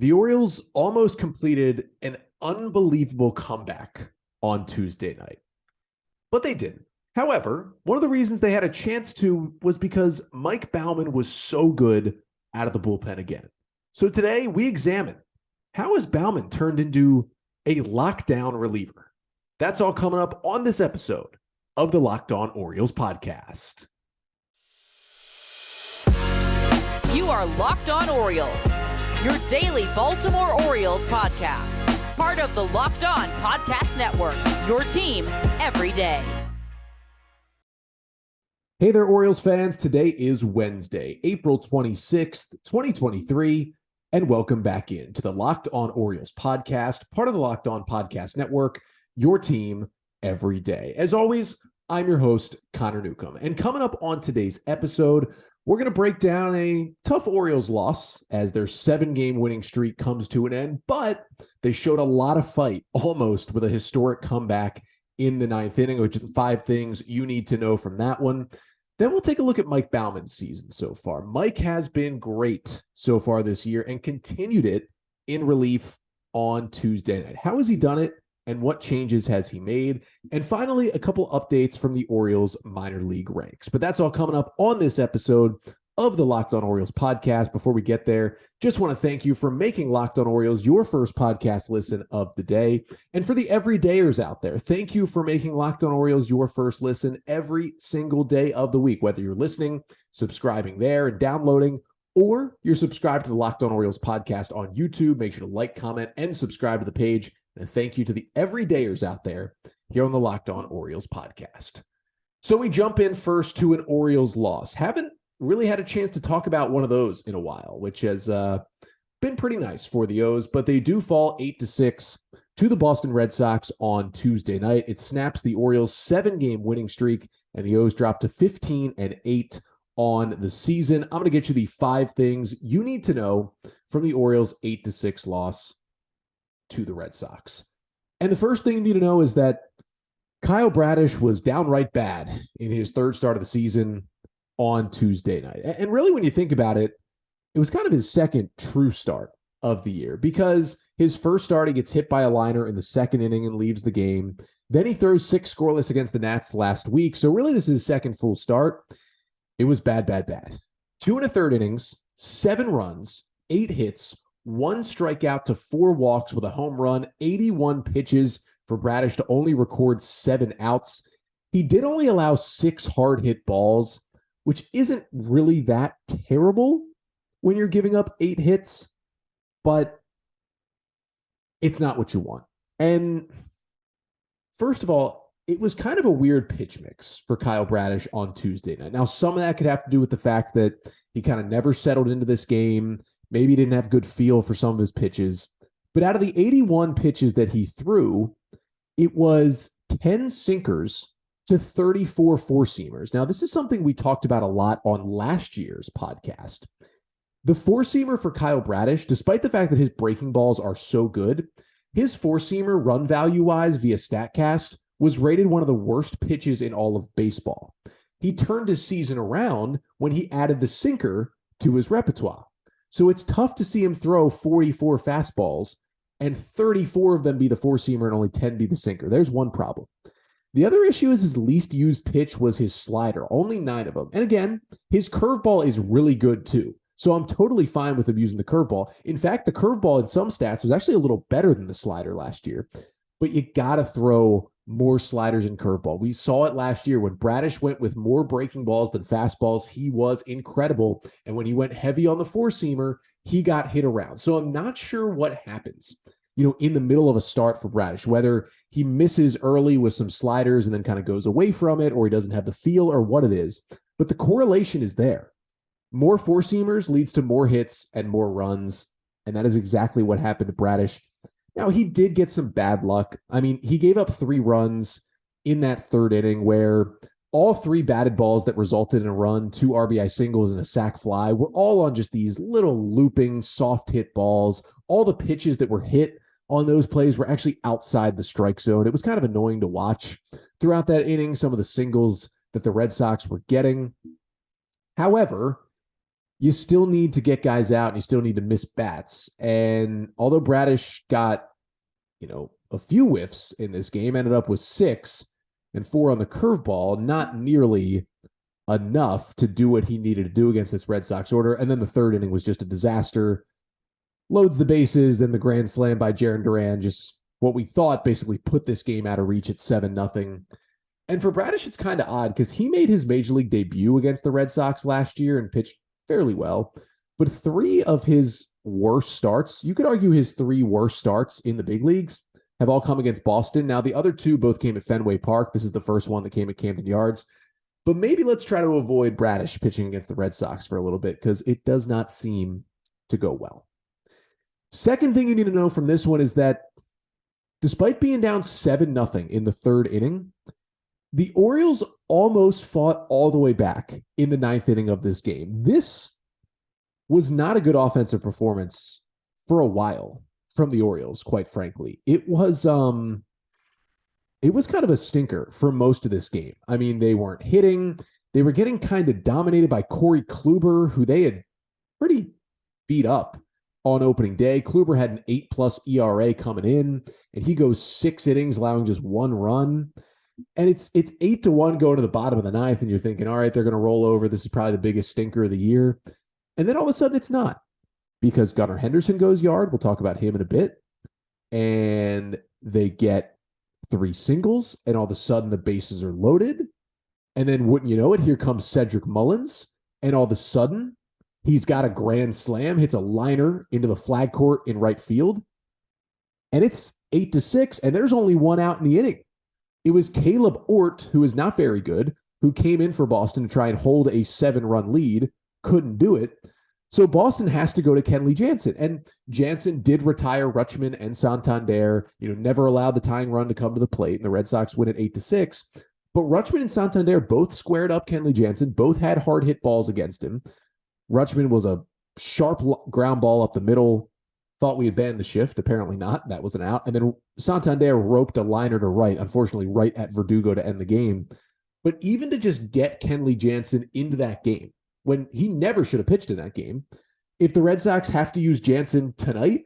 The Orioles almost completed an unbelievable comeback on Tuesday night, but they didn't. However, one of the reasons they had a chance to was because Mike Baumann was so good out of the bullpen again. So today we examine how has Baumann turned into a lockdown reliever. That's all coming up on this episode of the Locked On Orioles podcast. You are Locked On Orioles, your daily Baltimore Orioles podcast. Part of the Locked On Podcast Network, your team every day. Hey there, Orioles fans. Today is Wednesday, April 26th, 2023, and welcome back into the Locked On Orioles podcast, part of the Locked On Podcast Network, your team every day. As always, I'm your host, Connor Newcomb, and coming up on today's episode, we're going to break down a tough Orioles loss as their 7-game winning streak comes to an end, but they showed a lot of fight, almost with a historic comeback in the 9th inning, which is 5 things you need to know from that one. Then we'll take a look at Mike Baumann's season so far. Mike has been great so far this year and continued it in relief on Tuesday night. How has he done it, and what changes has he made? And finally, a couple updates from the Orioles minor league ranks. But that's all coming up on this episode of the Locked On Orioles podcast. Before we get there, just want to thank you for making Locked On Orioles your first podcast listen of the day. And for the everydayers out there, thank you for making Locked On Orioles your first listen every single day of the week, whether you're listening, subscribing there and downloading, or you're subscribed to the Locked On Orioles podcast on YouTube. Make sure to like, comment, and subscribe to the page. And thank you to the everydayers out there here on the Locked On Orioles podcast. So we jump in first to an Orioles loss. Haven't really had a chance to talk about one of those in a while, which has been pretty nice for the O's, but they do fall 8-6 to the Boston Red Sox on Tuesday night. It snaps the Orioles' 7-game winning streak, and the O's drop to 15-8 on the season. I'm going to get you the 5 things you need to know from the Orioles' 8-6 loss to the Red Sox. And the first thing you need to know is that Kyle Bradish was downright bad in his 3rd start of the season on Tuesday night. And really, when you think about it, it was kind of his 2nd true start of the year, because his 1st start, he gets hit by a liner in the 2nd inning and leaves the game. Then he throws 6 scoreless against the Nats last week. So really, this is his 2nd full start. It was bad. 2 1/3 innings, 7 runs, 8 hits, 1 strikeout to 4 walks with a home run, 81 pitches for Bradish to only record 7 outs. He did only allow 6 hard hit balls, which isn't really that terrible when you're giving up 8 hits, but it's not what you want. And first of all, it was kind of a weird pitch mix for Kyle Bradish on Tuesday night. Now, some of that could have to do with the fact that he kind of never settled into this game. Maybe he didn't have good feel for some of his pitches. But out of the 81 pitches that he threw, it was 10 sinkers to 34 four-seamers. Now, this is something we talked about a lot on last year's podcast. The four-seamer for Kyle Bradish, despite the fact that his breaking balls are so good, his four-seamer run value-wise via StatCast was rated one of the worst pitches in all of baseball. He turned his season around when he added the sinker to his repertoire. So it's tough to see him throw 44 fastballs and 34 of them be the four-seamer and only 10 be the sinker. There's one problem. The other issue is his least used pitch was his slider, only 9 of them. And again, his curveball is really good too. So I'm totally fine with him using the curveball. In fact, the curveball in some stats was actually a little better than the slider last year. But you got to throw more sliders and curveball. We saw it last year when Bradish went with more breaking balls than fastballs. He was incredible. And when he went heavy on the four-seamer, he got hit around. So I'm not sure what happens, in the middle of a start for Bradish, whether he misses early with some sliders and then kind of goes away from it, or he doesn't have the feel, or what it is. But the correlation is there. More four-seamers leads to more hits and more runs. And that is exactly what happened to Bradish. Now, he did get some bad luck. I mean, he gave up 3 runs in that 3rd inning where all 3 batted balls that resulted in a run, 2 RBI singles and a sac fly, were all on just these little looping, soft hit balls. All the pitches that were hit on those plays were actually outside the strike zone. It was kind of annoying to watch throughout that inning, some of the singles that the Red Sox were getting. However, you still need to get guys out and you still need to miss bats. And although Bradish got, a few whiffs in this game, ended up with 6 and 4 on the curveball, not nearly enough to do what he needed to do against this Red Sox order. And then the third inning was just a disaster. Loads the bases, then the grand slam by Jarren Duran, just what we thought basically put this game out of reach at 7-0. And for Bradish, it's kind of odd because he made his major league debut against the Red Sox last year and pitched fairly well. But 3 of his worst starts, you could argue his 3 worst starts in the big leagues, have all come against Boston. Now, the other 2 both came at Fenway Park. This is the first one that came at Camden Yards. But maybe let's try to avoid Bradish pitching against the Red Sox for a little bit because it does not seem to go well. Second thing you need to know from this one is that despite being down 7-0 in the third inning, the Orioles almost fought all the way back in the 9th inning of this game. This was not a good offensive performance for a while from the Orioles, quite frankly. It was kind of a stinker for most of this game. I mean, they weren't hitting. They were getting kind of dominated by Corey Kluber, who they had pretty beat up on opening day. Kluber had an 8+ ERA coming in, and he goes 6 innings, allowing just 1 run. And it's 8-1 going to the bottom of the 9th, and you're thinking, all right, they're going to roll over. This is probably the biggest stinker of the year. And then all of a sudden it's not, because Gunnar Henderson goes yard. We'll talk about him in a bit. And they get 3 singles, and all of a sudden the bases are loaded. And then wouldn't you know it, here comes Cedric Mullins, and all of a sudden he's got a grand slam, hits a liner into the flag court in right field. And it's 8-6, and there's only 1 out in the inning. It was Caleb Ort, who is not very good, who came in for Boston to try and hold a 7-run lead, couldn't do it. So Boston has to go to Kenley Jansen. And Jansen did retire Rutschman and Santander, never allowed the tying run to come to the plate, and the Red Sox win at 8-6. But Rutschman and Santander both squared up Kenley Jansen, both had hard hit balls against him. Rutschman was a sharp ground ball up the middle. Thought we had banned the shift. Apparently not. That was an out. And then Santander roped a liner to right, unfortunately right at Verdugo to end the game. But even to just get Kenley Jansen into that game, when he never should have pitched in that game, if the Red Sox have to use Jansen tonight,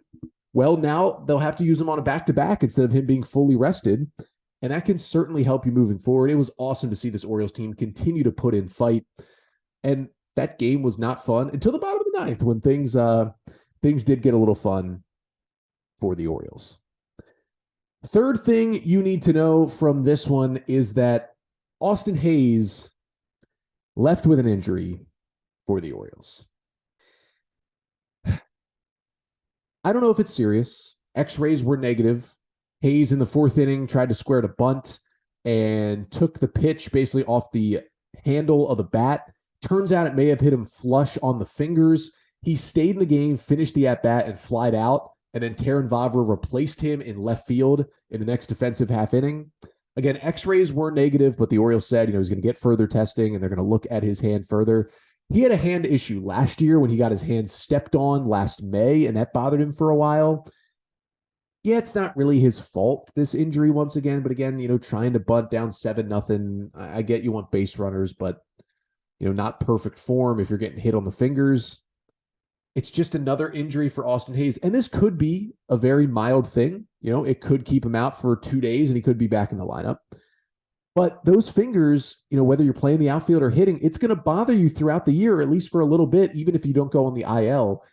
well, now they'll have to use him on a back-to-back instead of him being fully rested. And that can certainly help you moving forward. It was awesome to see this Orioles team continue to put in fight. And that game was not fun until the bottom of the 9th when things did get a little fun for the Orioles. Third thing you need to know from this one is that Austin Hays left with an injury for the Orioles. I don't know if it's serious. X-rays were negative. Hays in the 4th inning tried to square to bunt and took the pitch basically off the handle of the bat. Turns out it may have hit him flush on the fingers. He stayed in the game, finished the at-bat, and flied out. And then Taron Vavra replaced him in left field in the next defensive half inning. Again, X-rays were negative, but the Orioles said, he's going to get further testing, and they're going to look at his hand further. He had a hand issue last year when he got his hand stepped on last May, and that bothered him for a while. Yeah, it's not really his fault, this injury once again. But again, trying to bunt down 7-0. I get you want base runners, but, not perfect form if you're getting hit on the fingers. It's just another injury for Austin Hays. And this could be a very mild thing. It could keep him out for 2 days and he could be back in the lineup. But those fingers, whether you're playing the outfield or hitting, it's going to bother you throughout the year, at least for a little bit, even if you don't go on the IL.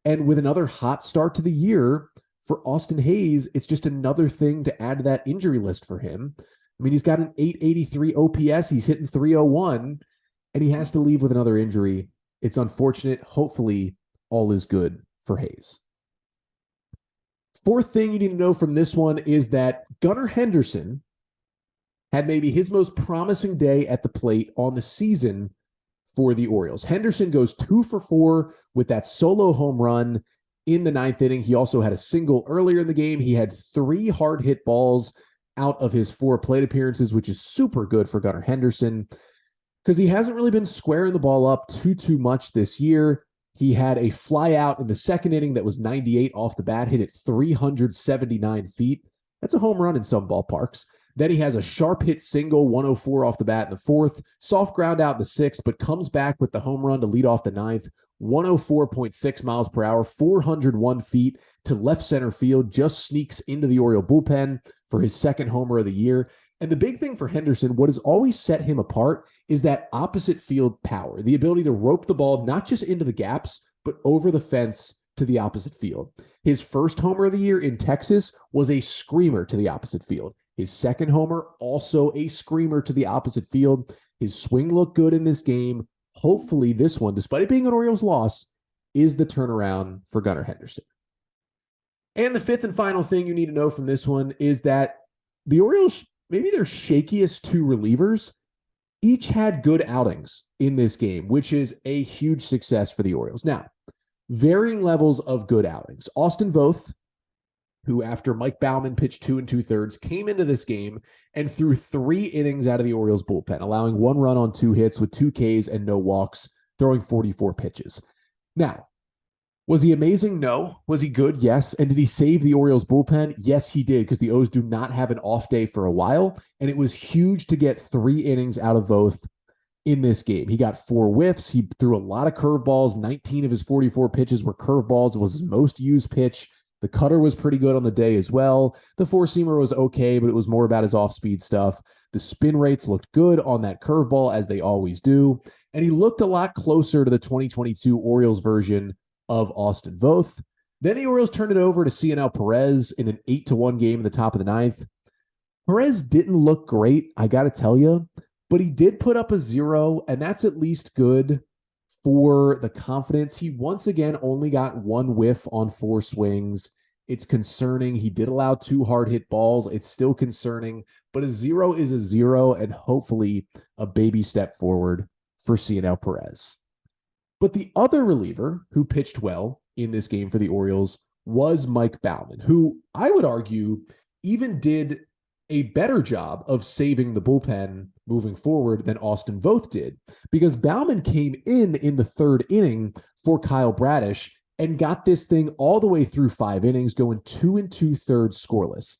And with another hot start to the year for Austin Hays, it's just another thing to add to that injury list for him. I mean, he's got an 883 OPS. He's hitting 301, and he has to leave with another injury. It's unfortunate. Hopefully, all is good for Hays. Fourth thing you need to know from this one is that Gunnar Henderson had maybe his most promising day at the plate on the season for the Orioles. Henderson goes 2 for 4 with that solo home run in the 9th inning. He also had a single earlier in the game. He had 3 hard hit balls out of his 4 plate appearances, which is super good for Gunnar Henderson because he hasn't really been squaring the ball up too much this year. He had a fly out in the 2nd inning that was 98 off the bat, hit it 379 feet. That's a home run in some ballparks. Then he has a sharp hit single, 104 off the bat in the fourth, soft ground out in the sixth, but comes back with the home run to lead off the ninth, 104.6 miles per hour, 401 feet to left center field, just sneaks into the Oriole bullpen for his second homer of the year. And the big thing for Henderson, what has always set him apart is that opposite field power, the ability to rope the ball not just into the gaps, but over the fence to the opposite field. His first homer of the year in Texas was a screamer to the opposite field. His second homer, also a screamer to the opposite field. His swing looked good in this game. Hopefully this one, despite it being an Orioles loss, is the turnaround for Gunnar Henderson. And the fifth and final thing you need to know from this one is that the Orioles, maybe their shakiest two relievers, each had good outings in this game, which is a huge success for the Orioles. Now, varying levels of good outings. Austin Voth, who after Mike Baumann pitched 2 2/3, came into this game and threw 3 innings out of the Orioles bullpen, allowing 1 run on 2 hits with 2 Ks and no walks, throwing 44 pitches. Now, was he amazing? No. Was he good? Yes. And did he save the Orioles bullpen? Yes, he did, because the O's do not have an off day for a while, and it was huge to get 3 innings out of Voth in this game. He got 4 whiffs. He threw a lot of curveballs. 19 of his 44 pitches were curveballs. It was his most used pitch. The cutter was pretty good on the day as well. The 4-seamer was okay, but it was more about his off-speed stuff. The spin rates looked good on that curveball, as they always do. And he looked a lot closer to the 2022 Orioles version of Austin Voth. Then the Orioles turned it over to Cionel Perez in an 8-1 game in the top of the ninth. Perez didn't look great, I got to tell you, but he did put up a 0, and that's at least good for the confidence. He once again only got 1 whiff on 4 swings. It's concerning. He did allow 2 hard hit balls. It's still concerning, but a 0 is a 0, and hopefully a baby step forward for Cionel Perez. But the other reliever who pitched well in this game for the Orioles was Mike Baumann, who I would argue even did a better job of saving the bullpen moving forward than Austin Voth did, because Baumann came in the 3rd inning for Kyle Bradish and got this thing all the way through 5 innings, going 2 2/3 scoreless.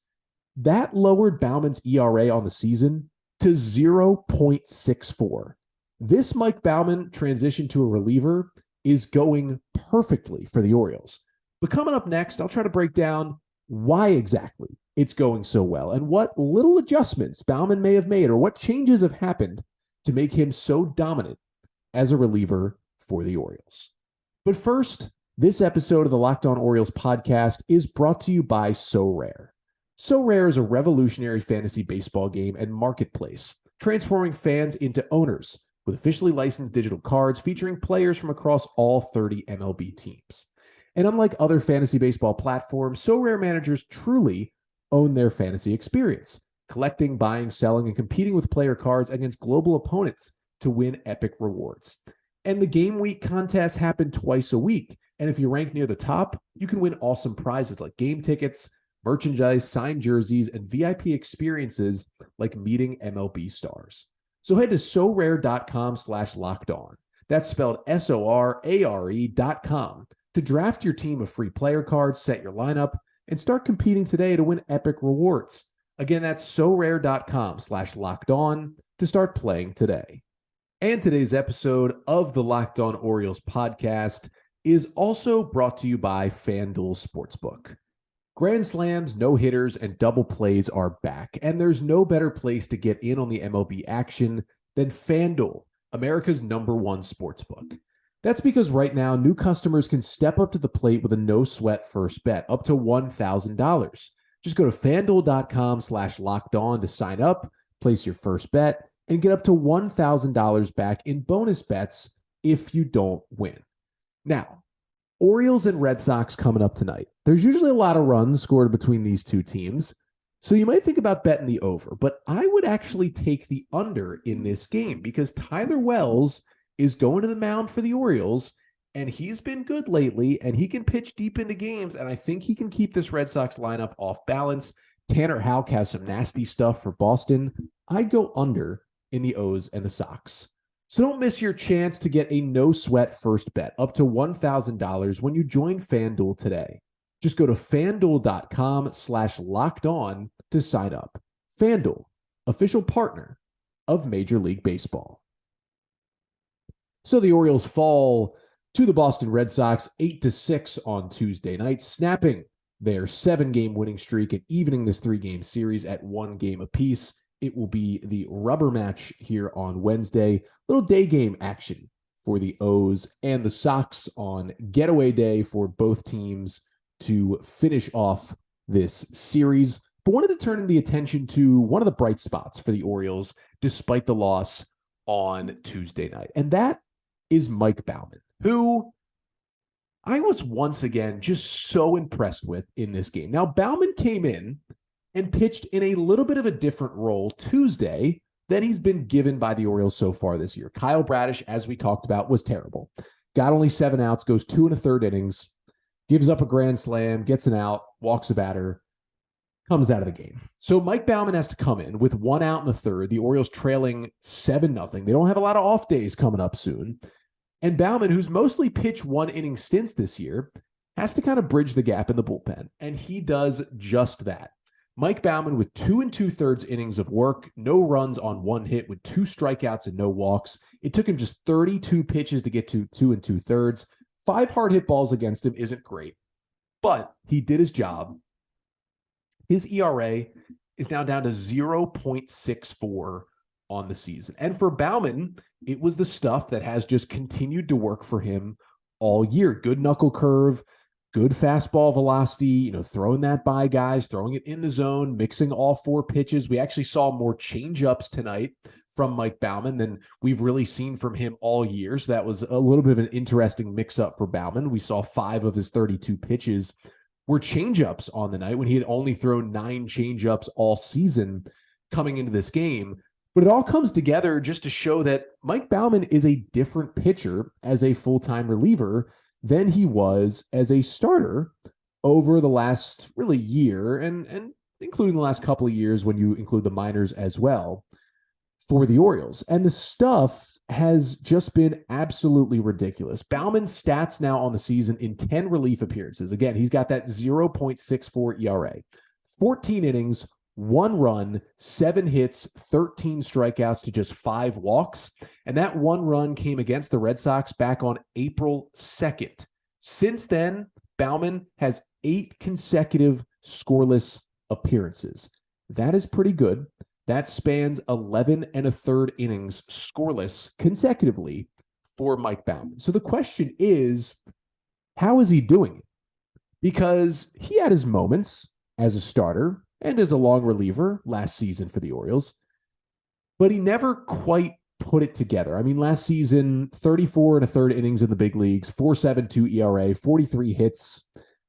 That lowered Baumann's ERA on the season to 0.64. This Mike Baumann transition to a reliever is going perfectly for the Orioles. But coming up next, I'll try to break down why exactly it's going so well and what little adjustments Baumann may have made or what changes have happened to make him so dominant as a reliever for the Orioles. But first, this episode of the Locked On Orioles podcast is brought to you by SoRare. SoRare is a revolutionary fantasy baseball game and marketplace, transforming fans into owners with officially licensed digital cards featuring players from across all 30 MLB teams. And unlike other fantasy baseball platforms, SoRare managers truly own their fantasy experience, collecting, buying, selling, and competing with player cards against global opponents to win epic rewards. And the Game Week contests happen twice a week. And if you rank near the top, you can win awesome prizes like game tickets, merchandise, signed jerseys, and VIP experiences like meeting MLB stars. So head to sorare.com/lockedon. That's spelled SORARE.com to draft your team of free player cards, set your lineup, and start competing today to win epic rewards. Again, that's sorare.com/lockedon to start playing today. And today's episode of the Locked On Orioles podcast is also brought to you by FanDuel Sportsbook. Grand slams, no-hitters, and double plays are back, and there's no better place to get in on the MLB action than FanDuel, America's #1 sportsbook. That's because right now, new customers can step up to the plate with a no-sweat first bet, up to $1,000. Just go to FanDuel.com/lockedon to sign up, place your first bet, and get up to $1,000 back in bonus bets if you don't win. Now, Orioles and Red Sox coming up tonight. There's usually a lot of runs scored between these two teams, so you might think about betting the over, but I would actually take the under in this game because Tyler Wells is going to the mound for the Orioles, and he's been good lately, and he can pitch deep into games, and I think he can keep this Red Sox lineup off balance. Tanner Houck has some nasty stuff for Boston. I'd go under in the O's and the Sox. So don't miss your chance to get a no-sweat first bet up to $1,000 when you join FanDuel today. Just go to FanDuel.com/lockedon to sign up. FanDuel, official partner of Major League Baseball. So the Orioles fall to the Boston Red Sox 8-6 on Tuesday night, snapping their 7-game winning streak and evening this 3-game series at 1 game apiece. It will be the rubber match here on Wednesday. Little day game action for the O's and the Sox on getaway day for both teams to finish off this series. But wanted to turn the attention to one of the bright spots for the Orioles despite the loss on Tuesday night. And that is Mike Baumann, who I was once again just so impressed with in this game. Now, Baumann came in and pitched in a little bit of a different role Tuesday than he's been given by the Orioles so far this year. Kyle Bradish, as we talked about, was terrible. Got only 7 outs, goes 2 1/3 innings, gives up a grand slam, gets an out, walks a batter, comes out of the game. So Mike Baumann has to come in with 1 out in the third. The Orioles trailing 7-0. They don't have a lot of off days coming up soon. And Baumann, who's mostly pitched 1 inning stints this year, has to kind of bridge the gap in the bullpen. And he does just that. Mike Baumann with 2 2/3 innings of work, no runs on 1 hit with 2 strikeouts and no walks. It took him just 32 pitches to get to 2 2/3. 5 hard hit balls against him isn't great, but he did his job. His ERA is now down to 0.64 on the season. And for Baumann, it was the stuff that has just continued to work for him all year. Good knuckle curve, good fastball velocity, throwing that by guys, throwing it in the zone, mixing all 4 pitches. We actually saw more changeups tonight from Mike Baumann than we've really seen from him all year. So that was a little bit of an interesting mix-up for Baumann. We saw 5 of his 32 pitches were changeups on the night when he had only thrown 9 changeups all season coming into this game. But it all comes together just to show that Mike Baumann is a different pitcher as a full-time reliever than he was as a starter over the last really year, and including the last couple of years when you include the minors as well for the Orioles. And the stuff has just been absolutely ridiculous. Baumann's stats now on the season in 10 relief appearances. Again, he's got that 0.64 ERA, 14 innings, 1 run, 7 hits, 13 strikeouts to just 5 walks. And that 1 run came against the Red Sox back on April 2nd. Since then, Baumann has 8 consecutive scoreless appearances. That is pretty good. That spans 11 1/3 innings scoreless consecutively for Mike Baumann. So the question is, how is he doing it? Because he had his moments as a starter and as a long reliever last season for the Orioles, but he never quite put it together. I mean, last season, 34 1/3 innings in the big leagues, 4.72 ERA, 43 hits,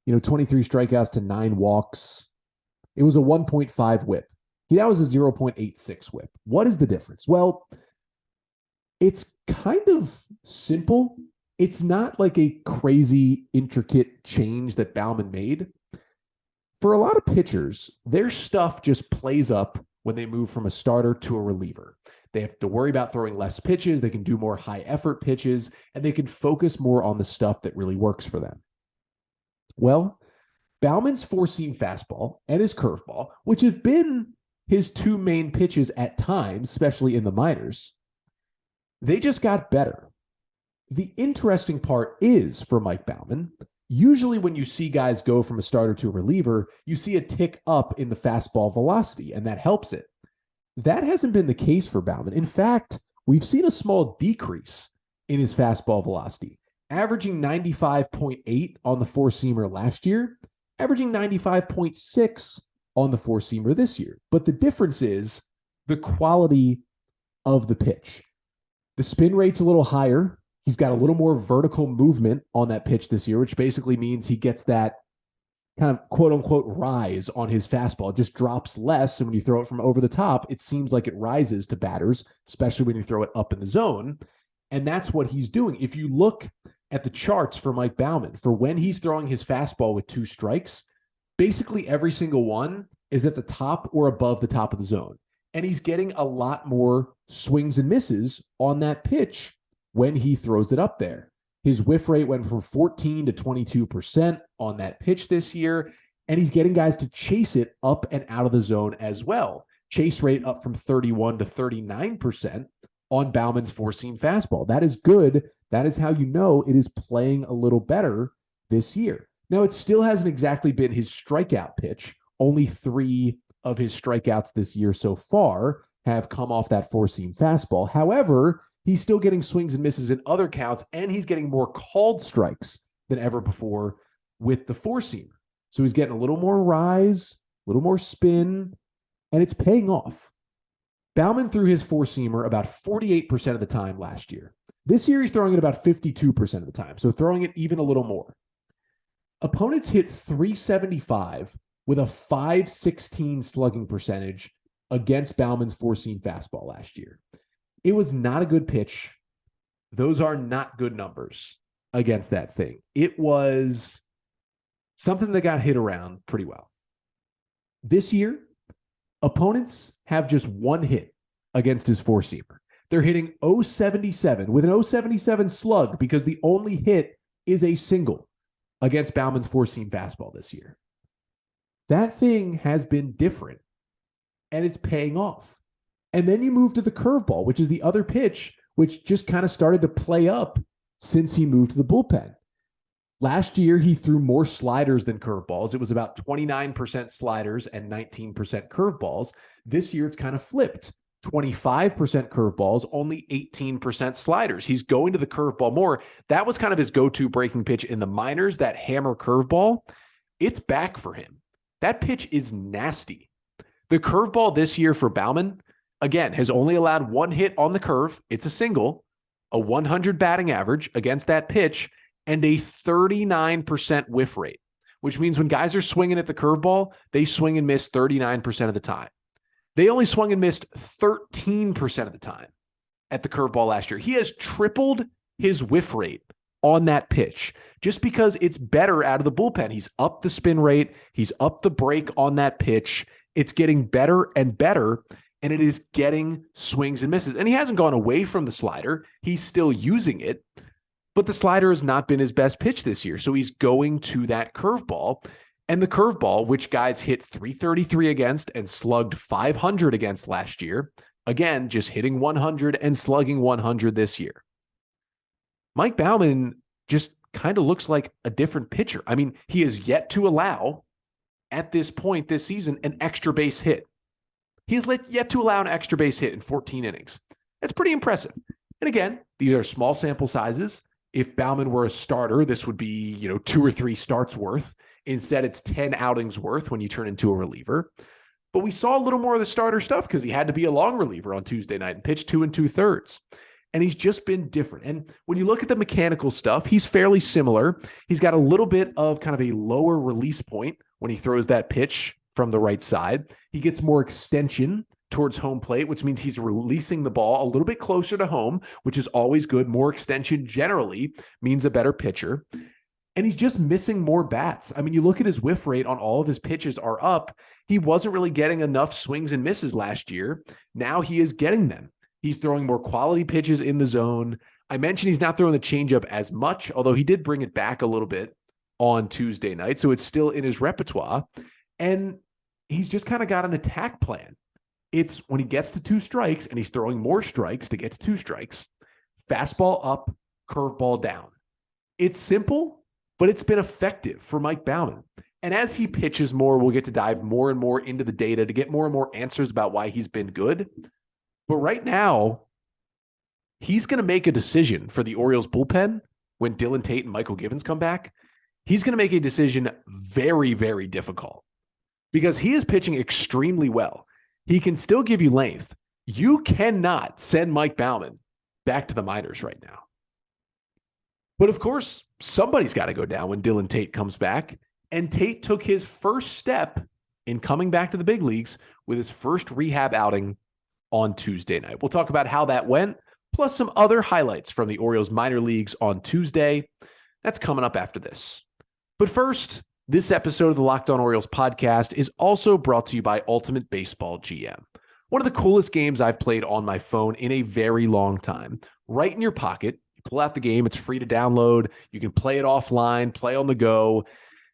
23 strikeouts to 9 walks. It was a 1.5 whip. That was a 0.86 whip. What is the difference? Well, it's kind of simple. It's not like a crazy, intricate change that Baumann made. For a lot of pitchers, their stuff just plays up when they move from a starter to a reliever. They have to worry about throwing less pitches. They can do more high effort pitches, and they can focus more on the stuff that really works for them. Well, Baumann's 4-seam fastball and his curveball, which have been his 2 main pitches at times, especially in the minors, they just got better. The interesting part is for Mike Baumann, usually when you see guys go from a starter to a reliever, you see a tick up in the fastball velocity, and that helps it. That hasn't been the case for Baumann. In fact, we've seen a small decrease in his fastball velocity, averaging 95.8 on the 4-seamer last year, averaging 95.6 on the 4-seamer this year. But the difference is the quality of the pitch. The spin rate's a little higher. He's got a little more vertical movement on that pitch this year, which basically means he gets that kind of quote unquote rise on his fastball. It just drops less. And when you throw it from over the top, it seems like it rises to batters, especially when you throw it up in the zone. And that's what he's doing. If you look at the charts for Mike Baumann, for when he's throwing his fastball with 2 strikes, basically every single one is at the top or above the top of the zone. And he's getting a lot more swings and misses on that pitch when he throws it up there. His whiff rate went from 14 to 22% on that pitch this year, and he's getting guys to chase it up and out of the zone as well. Chase rate up from 31 to 39% on Baumann's four-seam fastball. That is good. That is how you know it is playing a little better this year. Now, it still hasn't exactly been his strikeout pitch. Only 3 of his strikeouts this year so far have come off that four-seam fastball. However, he's still getting swings and misses in other counts, and he's getting more called strikes than ever before with the four-seamer. So he's getting a little more rise, a little more spin, and it's paying off. Baumann threw his four-seamer about 48% of the time last year. This year, he's throwing it about 52% of the time, so throwing it even a little more. Opponents hit 375 with a 516 slugging percentage against Baumann's four-seam fastball last year. It was not a good pitch. Those are not good numbers against that thing. It was something that got hit around pretty well. This year, opponents have just one hit against his four-seamer. They're hitting 077 with an 077 slug because the only hit is a single against Baumann's four-seam fastball this year. That thing has been different, and it's paying off. And then you move to the curveball, which is the other pitch, which just kind of started to play up since he moved to the bullpen. Last year, he threw more sliders than curveballs. It was about 29% sliders and 19% curveballs. This year, it's kind of flipped. 25% curveballs, only 18% sliders. He's going to the curveball more. That was kind of his go-to breaking pitch in the minors, that hammer curveball. It's back for him. That pitch is nasty. The curveball this year for Baumann, again, has only allowed one hit on the curve. It's a single, a 100 batting average against that pitch, and a 39% whiff rate, which means when guys are swinging at the curveball, they swing and miss 39% of the time. They only swung and missed 13% of the time at the curveball last year. He has tripled his whiff rate on that pitch just because it's better out of the bullpen. He's up the spin rate. He's up the break on that pitch. It's getting better and better, and it is getting swings and misses. And he hasn't gone away from the slider. He's still using it, but the slider has not been his best pitch this year. So he's going to that curveball. And the curveball, which guys hit 333 against and slugged 500 against last year, again, just hitting 100 and slugging 100 this year. Mike Baumann just kind of looks like a different pitcher. I mean, he has yet to allow, at this point this season, an extra base hit. He has yet to allow an extra base hit in 14 innings. That's pretty impressive. And again, these are small sample sizes. If Baumann were a starter, this would be, 2 or 3 starts worth. Instead, it's 10 outings worth when you turn into a reliever. But we saw a little more of the starter stuff because he had to be a long reliever on Tuesday night and pitch 2 2/3. And he's just been different. And when you look at the mechanical stuff, he's fairly similar. He's got a little bit of kind of a lower release point when he throws that pitch from the right side. He gets more extension towards home plate, which means he's releasing the ball a little bit closer to home, which is always good. More extension generally means a better pitcher. And he's just missing more bats. I mean, you look at his whiff rate on all of his pitches are up. He wasn't really getting enough swings and misses last year. Now he is getting them. He's throwing more quality pitches in the zone. I mentioned he's not throwing the changeup as much, although he did bring it back a little bit on Tuesday night. So it's still in his repertoire. And he's just kind of got an attack plan. It's when he gets to 2 strikes and he's throwing more strikes to get to 2 strikes, fastball up, curveball down. It's simple, but it's been effective for Mike Baumann. And as he pitches more, we'll get to dive more and more into the data to get more and more answers about why he's been good. But right now, he's going to make a decision for the Orioles bullpen when Dillon Tate and Michael Givens come back. He's going to make a decision very, very difficult because he is pitching extremely well. He can still give you length. You cannot send Mike Baumann back to the minors right now. But of course, somebody's got to go down when Dillon Tate comes back. And Tate took his first step in coming back to the big leagues with his first rehab outing on Tuesday night. We'll talk about how that went, plus some other highlights from the Orioles minor leagues on Tuesday. That's coming up after this. But first, this episode of the Locked On Orioles podcast is also brought to you by Ultimate Baseball GM. One of the coolest games I've played on my phone in a very long time. Right in your pocket. Pull out the game. It's free to download. You can play it offline, play on the go.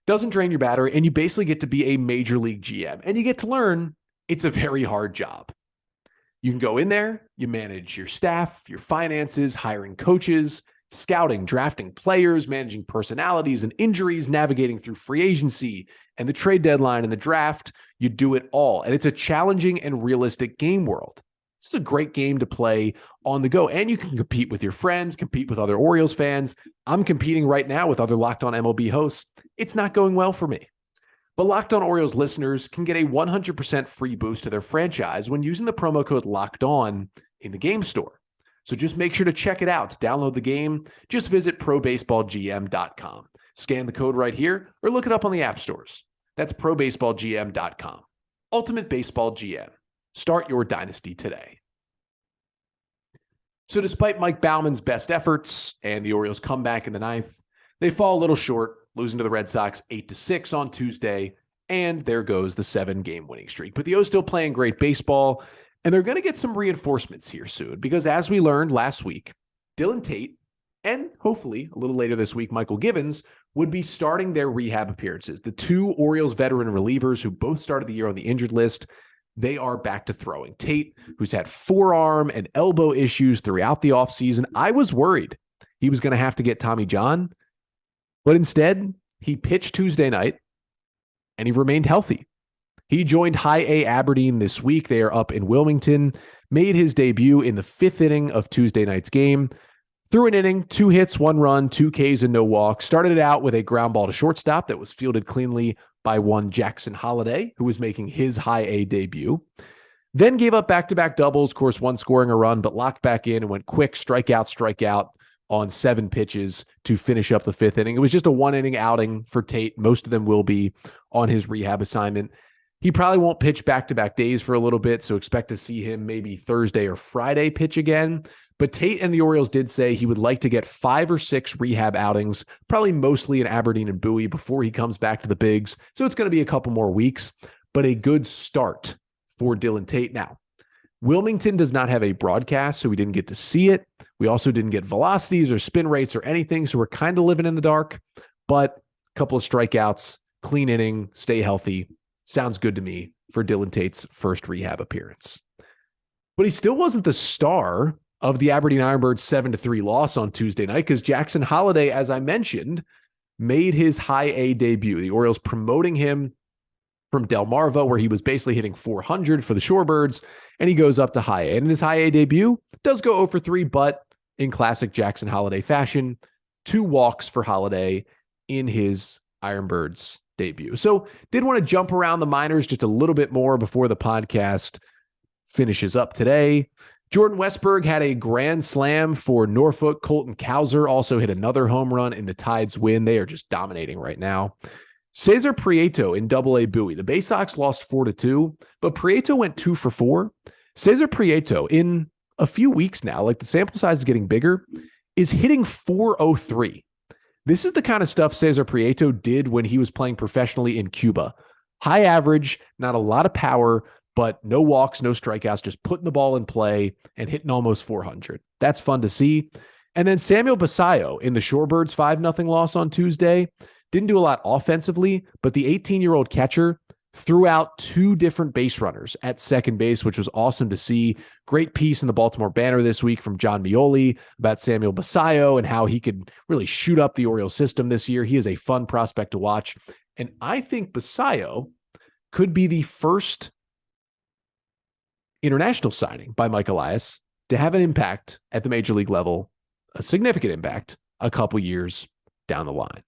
Doesn't drain your battery, and you basically get to be a major league GM. And you get to learn It's a very hard job. You can go in there, you manage your staff, your finances, hiring coaches, scouting, drafting players, managing personalities and injuries, navigating through free agency and the trade deadline and the draft. You do it all. And it's a challenging and realistic game world. This is a great game to play on the go. And you can compete with your friends, compete with other Orioles fans. I'm competing right now with other Locked On MLB hosts. It's not going well for me. But Locked On Orioles listeners can get a 100% free boost to their franchise when using the promo code Locked On in the game store. So just make sure to check it out. To download the game, just visit probaseballgm.com. Scan the code right here or look it up on the app stores. That's probaseballgm.com. Ultimate Baseball GM. Start your dynasty today. So despite Mike Baumann's best efforts and the Orioles' comeback in the ninth, they fall a little short, losing to the Red Sox 8-6 on Tuesday, and there goes the 7-game winning streak. But the O's still playing great baseball, and they're going to get some reinforcements here soon, because as we learned last week, Dillon Tate, and hopefully a little later this week, Michael Givens, would be starting their rehab appearances. The two Orioles veteran relievers who both started the year on the injured list, they are back to throwing. Tate, who's had forearm and elbow issues throughout the offseason, I was worried he was going to have to get Tommy John, but instead, he pitched Tuesday night, and he remained healthy. He joined High A Aberdeen this week. They are up in Wilmington, made his debut in the 5th inning of Tuesday night's game, threw an inning, 2 hits, 1 run, 2 Ks, and no walks. Started it out with a ground ball to shortstop that was fielded cleanly by one Jackson Holliday, who was making his High A debut. Then gave up back-to-back doubles, of course, one scoring a run, but locked back in and went quick, strikeout, on 7 pitches to finish up the 5th inning. It was just a 1-inning outing for Tate. Most of them will be on his rehab assignment. He probably won't pitch back-to-back days for a little bit, so expect to see him maybe Thursday or Friday pitch again. But Tate and the Orioles did say he would like to get 5 or 6 rehab outings, probably mostly in Aberdeen and Bowie, before he comes back to the bigs. So it's going to be a couple more weeks, but a good start for Dillon Tate. Now, Wilmington does not have a broadcast, so we didn't get to see it. We also didn't get velocities or spin rates or anything, so we're kind of living in the dark. But a couple of strikeouts, clean inning, stay healthy. Sounds good to me for Dillon Tate's first rehab appearance. But he still wasn't the star of the Aberdeen Ironbirds 7-3 loss on Tuesday night, because Jackson Holliday, as I mentioned, made his High A debut. The Orioles promoting him from Delmarva, where he was basically hitting 400 for the Shorebirds, and he goes up to High A. And in his High A debut, does go 0 for 3, but in classic Jackson Holliday fashion, 2 walks for Holliday in his Ironbirds debut. So did want to jump around the minors just a little bit more before the podcast finishes up today. Jordan Westburg had a grand slam for Norfolk. Colton Cowser also hit another home run in the Tides win. They are just dominating right now. Cesar Prieto in Double-A Bowie. The Bay Sox lost 4-2, but Prieto went 2 for 4. Cesar Prieto, in a few weeks now, like the sample size is getting bigger, is hitting .403. This is the kind of stuff Cesar Prieto did when he was playing professionally in Cuba. High average, not a lot of power, but no walks, no strikeouts, just putting the ball in play and hitting almost 400. That's fun to see. And then Samuel Basayo in the Shorebirds 5-0 loss on Tuesday. Didn't do a lot offensively, but the 18-year-old catcher threw out 2 different base runners at second base, which was awesome to see. Great piece in the Baltimore Banner this week from John Mioli about Samuel Basayo and how he could really shoot up the Orioles system this year. He is a fun prospect to watch. And I think Basayo could be the first international signing by Mike Elias to have an impact at the major league level, a significant impact, a couple years down the line.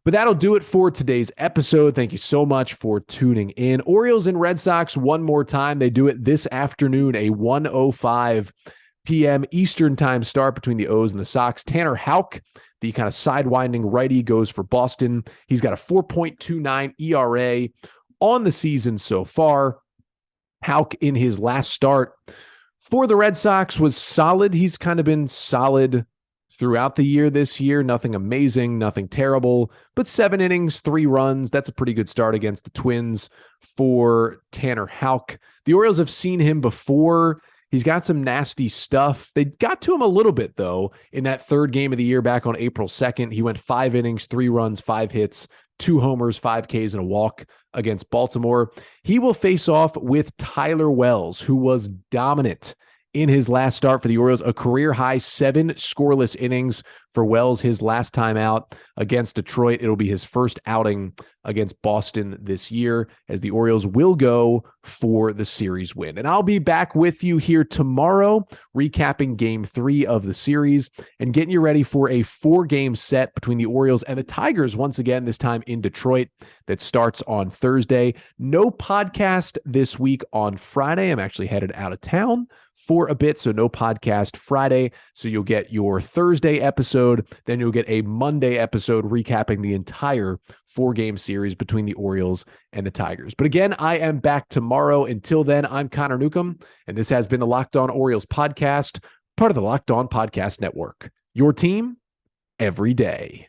But that'll do it for today's episode. Thank you so much for tuning in. Orioles and Red Sox one more time. They do it this afternoon, a 1:05 p.m. Eastern time start between the O's and the Sox. Tanner Houck, the kind of sidewinding righty, goes for Boston. He's got a 4.29 ERA on the season so far. Houck in his last start for the Red Sox was solid. He's kind of been solid throughout the year this year. Nothing amazing, nothing terrible, but 7 innings, 3 runs. That's a pretty good start against the Twins for Tanner Houck. The Orioles have seen him before. He's got some nasty stuff. They got to him a little bit, though, in that 3rd game of the year back on April 2nd. He went 5 innings, 3 runs, 5 hits, 2 homers, 5 Ks, and a walk against Baltimore. He will face off with Tyler Wells, who was dominant in his last start for the Orioles, a career-high 7 scoreless innings for Wells his last time out against Detroit. It'll be his first outing against Boston this year, as the Orioles will go for the series win. And I'll be back with you here tomorrow, recapping Game 3 of the series and getting you ready for a 4-game set between the Orioles and the Tigers once again, this time in Detroit, that starts on Thursday. No podcast this week on Friday. I'm actually headed out of town for a bit, so no podcast Friday. So you'll get your Thursday episode, then you'll get a Monday episode recapping the entire 4-game series between the Orioles and the Tigers. But again, I am back tomorrow. Until then, I'm Connor Newcomb, and this has been the Locked On Orioles podcast, part of the Locked On Podcast Network. Your team every day.